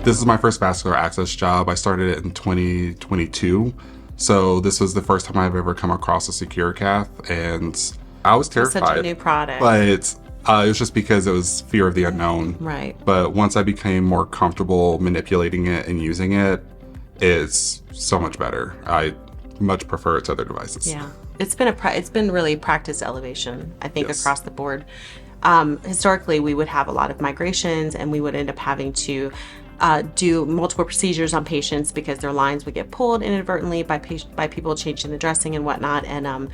This is my first vascular access job. I started it in 2022. So this was the first time I've ever come across a SecurAcath, and I was terrified. It's such a new product. But it was just because it was fear of the unknown. Right. But once I became more comfortable manipulating it and using it, it's so much better. I much prefer it to other devices. Yeah. It's been really practice elevation, I think, Yes. across the board. Historically, we would have a lot of migrations, and we would end up having to do multiple procedures on patients because their lines would get pulled inadvertently by people changing the dressing and whatnot. And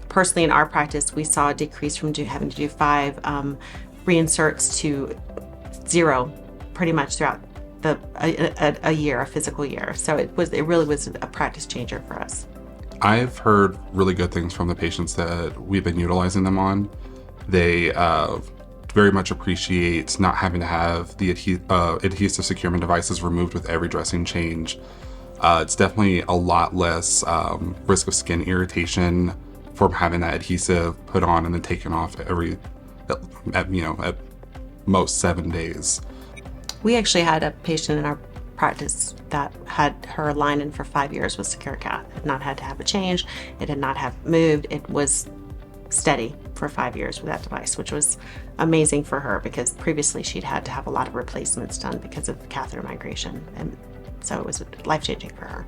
personally, in our practice, we saw a decrease from having to do 5 reinserts to 0 pretty much throughout a year, a physical year. So it really was a practice changer for us. I've heard really good things from the patients that we've been utilizing them on. They very much appreciate not having to have the adhesive securement devices removed with every dressing change. It's definitely a lot less risk of skin irritation from having that adhesive put on and then taken off at most 7 days. We actually had a patient in our practice that had her line in for 5 years with SecurAcath. Had not had to have a change. It had not have moved. It was steady for 5 years with that device, which was amazing for her because previously she'd had to have a lot of replacements done because of catheter migration. And so it was life-changing for her.